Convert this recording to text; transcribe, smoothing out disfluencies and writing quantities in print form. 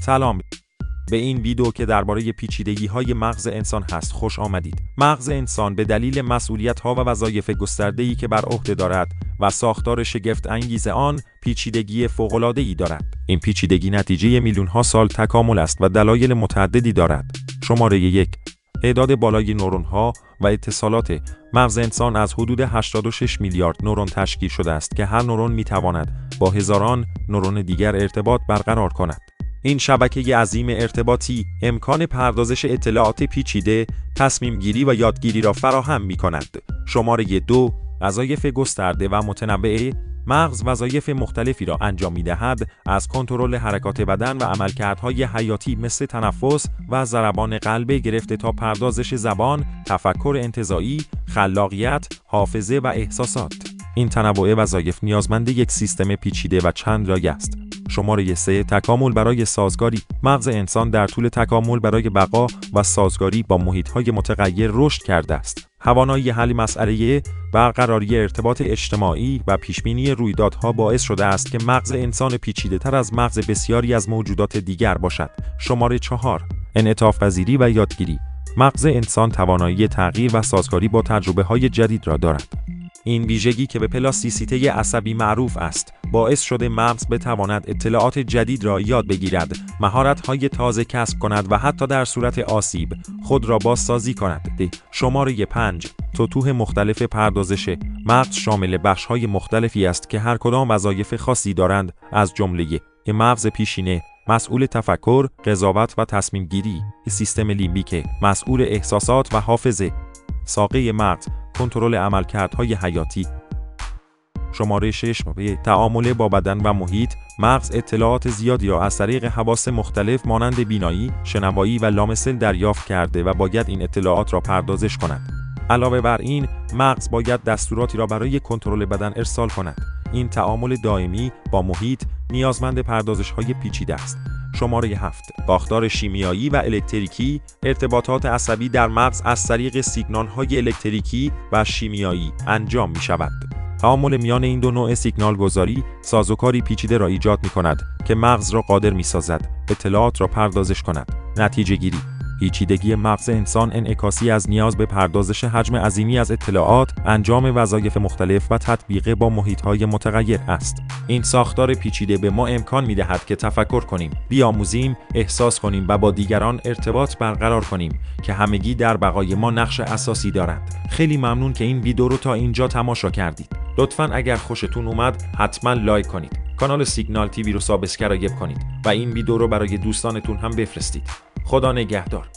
سلام. به این ویدیو که درباره پیچیدگی‌های مغز انسان هست خوش آمدید. مغز انسان به دلیل مسئولیت‌ها و وظایف گسترده‌ای که بر عهده دارد و ساختار شگفت انگیز آن پیچیدگی فوق‌العاده‌ای دارد. این پیچیدگی نتیجه میلیون‌ها سال تکامل است و دلایل متعددی دارد. شماره 1. تعداد بالای نورون‌ها و اتصالات. مغز انسان از حدود 86 میلیارد نورون تشکیل شده است که هر نورون می‌تواند با هزاران نورون دیگر ارتباط برقرار کند. این شبکه عظیم ارتباطی امکان پردازش اطلاعات پیچیده، تصمیم گیری و یادگیری را فراهم می کند. شماره 2. وظایف گسترده و متنوع. مغز وظایف مختلفی را انجام می دهد، از کنترل حرکات بدن و عملکردهای حیاتی مثل تنفس و ضربان قلب گرفته تا پردازش زبان، تفکر انتزاعی، خلاقیت، حافظه و احساسات. این تنوع وظایف نیازمند یک سیستم پیچیده و چند لایه است. شماره 3. تکامل برای سازگاری. مغز انسان در طول تکامل برای بقا و سازگاری با محیط‌های متغیر رشد کرده است. توانایی حل مسئله، برقراری ارتباط اجتماعی و پیشبینی رویدادها باعث شده است که مغز انسان پیچیده‌تر از مغز بسیاری از موجودات دیگر باشد. شماره 4. انعطاف پذیری و یادگیری. مغز انسان توانایی تغییر و سازگاری با تجربه‌های جدید را دارد. این ویژگی که به پلاستیسیته عصبی معروف است، باعث شده مغز بتواند اطلاعات جدید را یاد بگیرد، مهارت‌های تازه کسب کند و حتی در صورت آسیب خود را بازسازی کند. شماره 5. سطوح مختلف پردازش. مغز شامل بخش‌های مختلفی است که هر کدام وظایف خاصی دارند، از جمله مغز پیشینه مسئول تفکر، قضاوت و تصمیم گیری، سیستم لیمبیک مسئول احساسات و حافظه، ساقه مغز کنترل عملکردهای حیاتی. شماره 6. تعامل با بدن و محیط. مغز اطلاعات زیادی را از طریق حواس مختلف مانند بینایی، شنوایی و لامسه دریافت کرده و باید این اطلاعات را پردازش کند. علاوه بر این، مغز باید دستوراتی را برای کنترل بدن ارسال کند. این تعامل دائمی با محیط نیازمند پردازش‌های پیچیده است. شماره 7. ساختار شیمیایی و الکتریکی. ارتباطات عصبی در مغز از طریق سیگنال‌های الکتریکی و شیمیایی انجام می‌شود. تعامل میان این دو نوع سیگنال گذاری سازوکاری پیچیده را ایجاد می‌کند که مغز را قادر می‌سازد اطلاعات را پردازش کند. نتیجه گیری. پیچیدگی مغز انسان انعکاسی از نیاز به پردازش حجم عظیمی از اطلاعات، انجام وظایف مختلف و تطبیق با محیط‌های متغیر است. این ساختار پیچیده به ما امکان می‌دهد که تفکر کنیم، بیاموزیم، احساس کنیم و با دیگران ارتباط برقرار کنیم که همگی در بقای ما نقش اساسی دارند. خیلی ممنون که این ویدیو رو تا اینجا تماشا کردید. لطفاً اگر خوشتون اومد حتما لایک کنید. کانال سیگنال تیوی رو سابسکرایب کنید و این ویدیو رو برای دوستانتون هم بفرستید. خدا نگهدار.